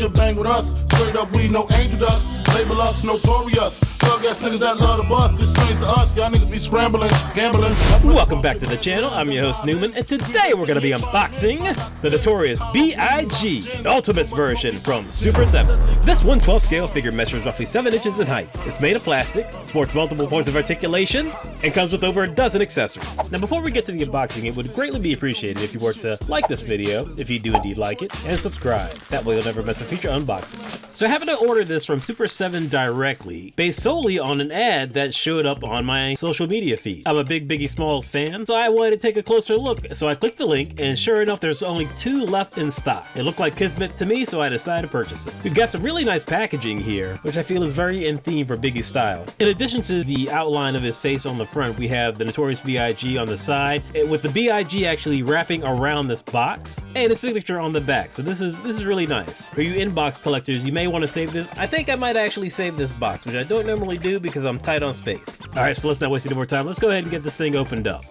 to bang with us. Straight up, we no angel dust. Label us notorious. Thug ass niggas that love the bus. It's strange to us. Y'all niggas be scrambling, gambling. Welcome back to the channel. I'm your host Newman, and today we're going to be unboxing the Notorious B.I.G. Ultimates version from Super7. This 1/12 scale figure measures roughly 7 inches in height. It's made of plastic, sports multiple points of articulation, and comes with over a dozen accessories. Now before we get to the unboxing, it would greatly be appreciated if you were to like this video, if you do indeed like it, and subscribe. That way you'll never miss a future unboxing. So I happened to order this from Super7 directly, based solely on an ad that showed up on my social media feed. I'm a big Biggie Smalls fan, so I wanted to take a closer look. So I clicked the link, and sure enough, there's only 2 left in stock. It looked like kismet to me, so I decided to purchase it. We've got some really nice packaging here, which I feel is very in theme for Biggie's style. In addition to the outline of his face on the front, we have the Notorious B.I.G. on the side, with the B.I.G. actually wrapping around this box, and his signature on the back. So this is really nice. For you inbox collectors, you may want to save this. I think I might actually save this box, which I don't normally do because I'm tight on space. All right, so let's not waste any more time. Let's go ahead and get this thing opened up.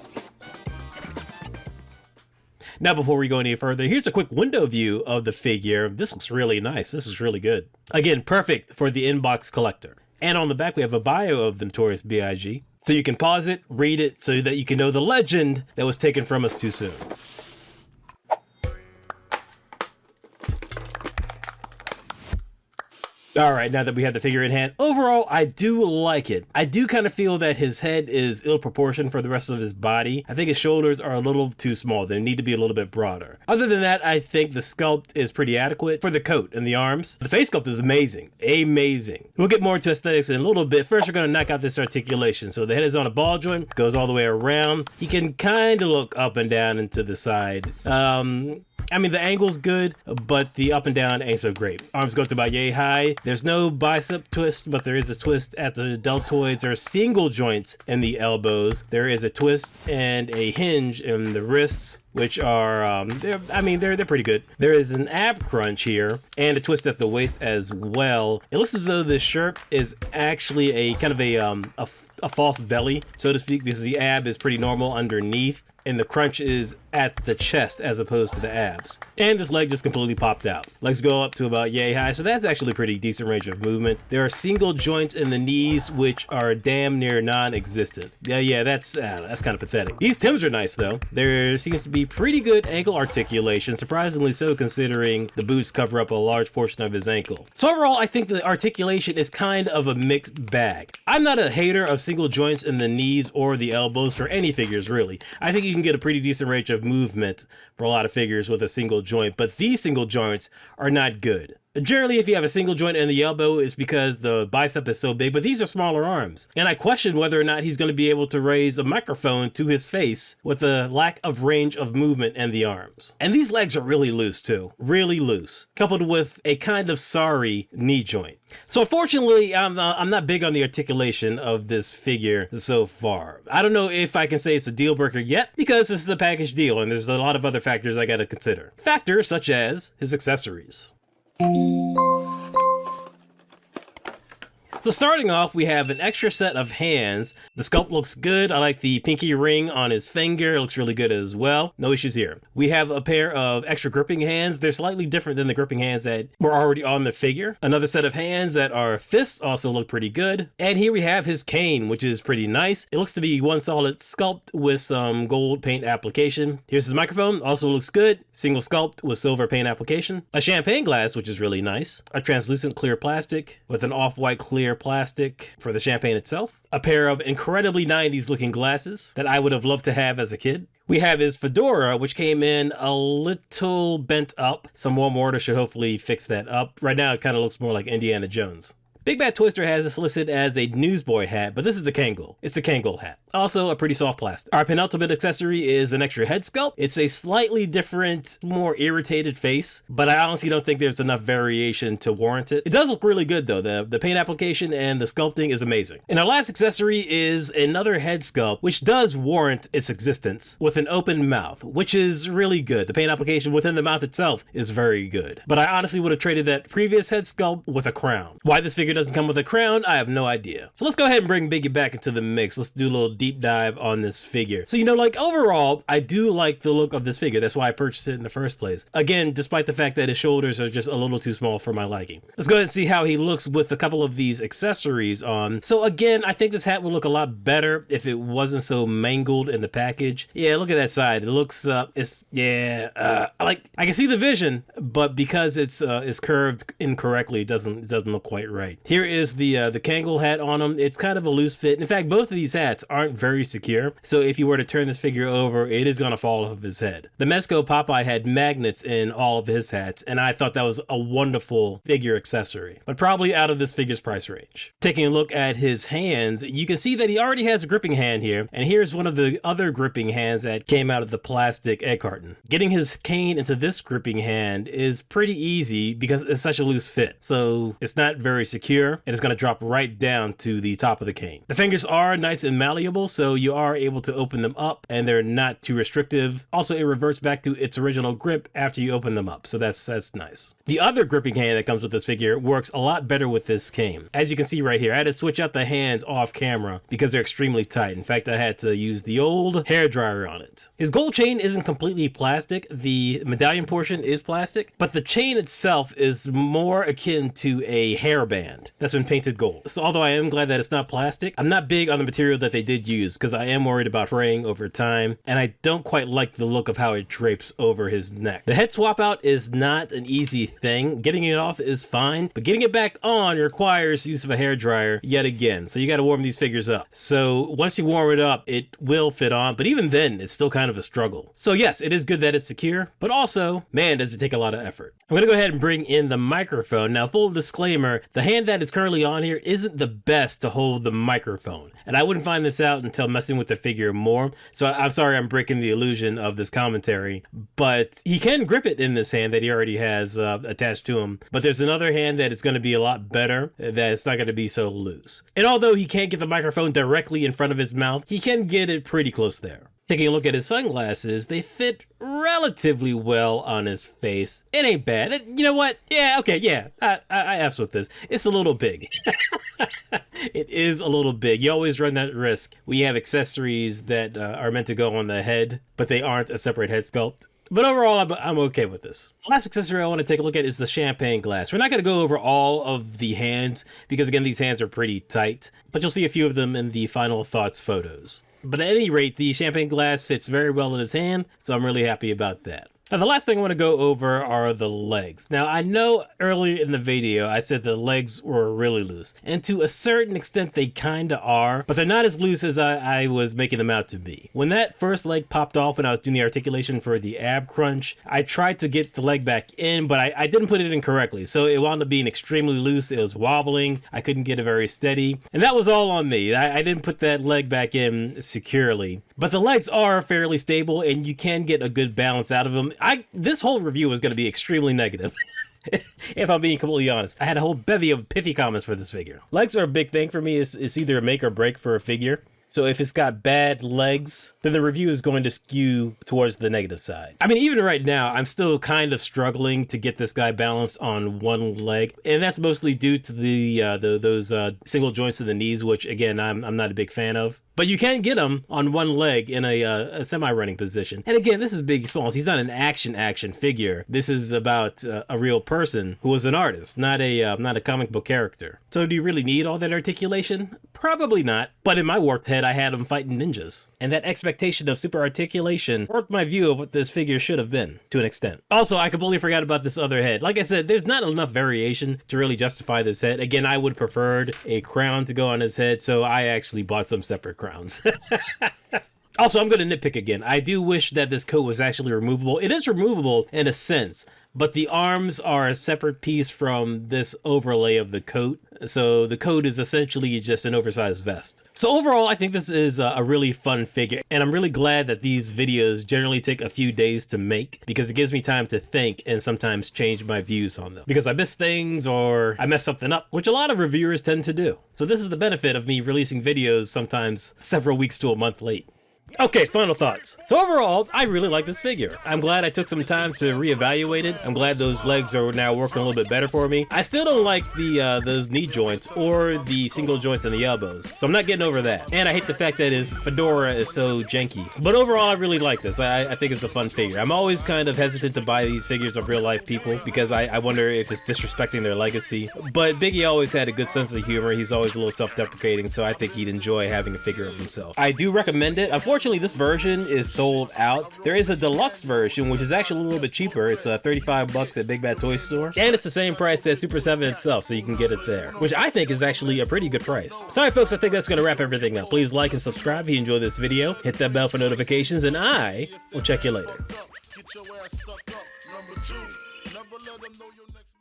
Now, before we go any further, here's a quick window view of the figure. This looks really nice. This is really good. Again, perfect for the inbox collector. And on the back, we have a bio of the Notorious B.I.G. So you can pause it, read it, so that you can know the legend that was taken from us too soon. Alright, now that we have the figure in hand, overall, I do like it. I do kind of feel that his head is ill-proportioned for the rest of his body. I think his shoulders are a little too small. They need to be a little bit broader. Other than that, I think the sculpt is pretty adequate for the coat and the arms. The face sculpt is amazing. Amazing. We'll get more into aesthetics in a little bit. First, we're going to knock out this articulation. So the head is on a ball joint, goes all the way around. He can kind of look up and down and to the side. I mean, the angle's good, but the up and down ain't so great. Arms go up to about yay high. There's no bicep twist, but there is a twist at the deltoids. There are single joints in the elbows. There is a twist and a hinge in the wrists, which are, they're pretty good. There is an ab crunch here and a twist at the waist as well. It looks as though this shirt is actually a kind of a false belly, so to speak, because the ab is pretty normal underneath, and the crunch is at the chest as opposed to the abs. And this leg just completely popped out. Legs go up to about yay high, so that's actually pretty decent range of movement. There are single joints in the knees, which are damn near non-existent. Yeah, that's kind of pathetic. These Tims are nice though. There seems to be pretty good ankle articulation, surprisingly so considering the boots cover up a large portion of his ankle. So overall, I think the articulation is kind of a mixed bag. I'm not a hater of single joints in the knees or the elbows for any figures really. I think you can get a pretty decent range of movement for a lot of figures with a single joint, but these single joints are not good. Generally, if you have a single joint in the elbow, it's because the bicep is so big, but these are smaller arms. And I question whether or not he's going to be able to raise a microphone to his face with the lack of range of movement in the arms. And these legs are really loose too, really loose, coupled with a kind of sorry knee joint. So unfortunately, I'm not big on the articulation of this figure so far. I don't know if I can say it's a deal breaker yet, because this is a package deal and there's a lot of other factors I got to consider. Factors such as his accessories. So starting off, we have an extra set of hands. The sculpt looks good. I like the pinky ring on his finger. It looks really good as well. No issues here. We have a pair of extra gripping hands. They're slightly different than the gripping hands that were already on the figure. Another set of hands that are fists also look pretty good. And here we have his cane, which is pretty nice. It looks to be one solid sculpt with some gold paint application. Here's his microphone. Also looks good. Single sculpt with silver paint application. A champagne glass, which is really nice. A translucent clear plastic with an off-white clear plastic for the champagne itself. A pair of incredibly 90s looking glasses that I would have loved to have as a kid. We have his fedora, which came in a little bent up. Some warm water should hopefully fix that up. Right now it kind of looks more like Indiana Jones. Big Bad Twister has this listed as a newsboy hat, but this is a Kangol. It's a Kangol hat. Also a pretty soft plastic. Our penultimate accessory is an extra head sculpt. It's a slightly different, more irritated face, but I honestly don't think there's enough variation to warrant it. It does look really good though. The paint application and the sculpting is amazing. And our last accessory is another head sculpt, which does warrant its existence, with an open mouth, which is really good. The paint application within the mouth itself is very good. But I honestly would have traded that previous head sculpt with a crown. Why this figure doesn't come with a crown, I have no idea. So let's go ahead and bring Biggie back into the mix. Let's do a little deep dive on this figure. So, you know, like overall, I do like the look of this figure. That's why I purchased it in the first place. Again, despite the fact that his shoulders are just a little too small for my liking. Let's go ahead and see how he looks with a couple of these accessories on. So again, I think this hat would look a lot better if it wasn't so mangled in the package. Yeah, look at that side. It looks, I can see the vision, but because it's curved incorrectly, it doesn't look quite right. Here is the Kangol hat on him. It's kind of a loose fit. In fact, both of these hats aren't very secure. So if you were to turn this figure over, it is going to fall off of his head. The Mezco Popeye had magnets in all of his hats, and I thought that was a wonderful figure accessory, but probably out of this figure's price range. Taking a look at his hands, you can see that he already has a gripping hand here, and here's one of the other gripping hands that came out of the plastic egg carton. Getting his cane into this gripping hand is pretty easy because it's such a loose fit, so it's not very secure, and it's going to drop right down to the top of the cane. The fingers are nice and malleable, so you are able to open them up, and they're not too restrictive. Also, it reverts back to its original grip after you open them up, so that's nice. The other gripping hand that comes with this figure works a lot better with this cane. As you can see right here, I had to switch out the hands off camera because they're extremely tight. In fact, I had to use the old hairdryer on it. His gold chain isn't completely plastic. The medallion portion is plastic, but the chain itself is more akin to a hairband that's been painted gold. So although I am glad that it's not plastic, I'm not big on the material that they did use because I am worried about fraying over time, and I don't quite like the look of how it drapes over his neck. The head swap out is not an easy thing. Getting it off is fine, but getting it back on requires use of a hairdryer yet again. So you got to warm these figures up. So once you warm it up, it will fit on, but even then, it's still kind of a struggle. So yes, it is good that it's secure, but also, man, does it take a lot of effort. I'm going to go ahead and bring in the microphone. Now, full disclaimer, the hand that is currently on here isn't the best to hold the microphone, and I wouldn't find this out until messing with the figure more. So I'm sorry I'm breaking the illusion of this commentary, but he can grip it in this hand that he already has attached to him. But there's another hand that is going to be a lot better, that it's not going to be so loose. And although he can't get the microphone directly in front of his mouth, he can get it pretty close there. Taking a look at his sunglasses, they fit relatively well on his face. It ain't bad. You know what? Yeah, okay, yeah. I F's with this. It's a little big. It is a little big. You always run that risk when you have accessories that are meant to go on the head, but they aren't a separate head sculpt. But overall, I'm okay with this. The last accessory I want to take a look at is the champagne glass. We're not going to go over all of the hands because, again, these hands are pretty tight, but you'll see a few of them in the final thoughts photos. But at any rate, the champagne glass fits very well in his hand, so I'm really happy about that. Now, the last thing I want to go over are the legs. Now, I know earlier in the video I said the legs were really loose, and to a certain extent they kinda are, but they're not as loose as I was making them out to be. When that first leg popped off when I was doing the articulation for the ab crunch, I tried to get the leg back in, but I didn't put it in correctly, so it wound up being extremely loose. It was wobbling, I couldn't get it very steady, and that was all on me. I didn't put that leg back in securely. But the legs are fairly stable, and you can get a good balance out of them. This whole review is going to be extremely negative. If I'm being completely honest. I had a whole bevy of pithy comments for this figure. Legs are a big thing for me. It's either a make or break for a figure. So if it's got bad legs, then the review is going to skew towards the negative side. I mean, even right now, I'm still kind of struggling to get this guy balanced on one leg. And that's mostly due to those single joints of the knees, which, again, I'm not a big fan of. But you can get him on one leg in a semi-running position. And again, this is Biggie Smalls. He's not an action figure. This is about a real person who was an artist, not a comic book character. So do you really need all that articulation? Probably not. But in my warped head, I had him fighting ninjas. And that expectation of super articulation warped my view of what this figure should have been, to an extent. Also, I completely forgot about this other head. Like I said, there's not enough variation to really justify this head. Again, I would have preferred a crown to go on his head, so I actually bought some separate crowns. Also, I'm going to nitpick again. I do wish that this coat was actually removable. It is removable in a sense, but the arms are a separate piece from this overlay of the coat. So the coat is essentially just an oversized vest. So overall, I think this is a really fun figure, and I'm really glad that these videos generally take a few days to make because it gives me time to think and sometimes change my views on them. Because I miss things or I mess something up, which a lot of reviewers tend to do. So this is the benefit of me releasing videos sometimes several weeks to a month late. Okay, final thoughts. So overall, I really like this figure. I'm glad I took some time to reevaluate it. I'm glad those legs are now working a little bit better for me. I still don't like the those knee joints or the single joints in the elbows, so I'm not getting over that. And I hate the fact that his fedora is so janky. But overall, I really like this. I think it's a fun figure. I'm always kind of hesitant to buy these figures of real life people because I wonder if it's disrespecting their legacy. But Biggie always had a good sense of humor. He's always a little self-deprecating, so I think he'd enjoy having a figure of himself. I do recommend it. Unfortunately, this version is sold out. There is a deluxe version, which is actually a little bit cheaper. It's $35 at Big Bad Toy Store, and it's the same price as Super7 itself, so you can get it there, which I think is actually a pretty good price. Sorry folks, I think that's gonna wrap everything up. Please like and subscribe if you enjoyed this video. Hit that bell for notifications, and I will check you later. Get your ass stuck up. Number 2, never let them know your next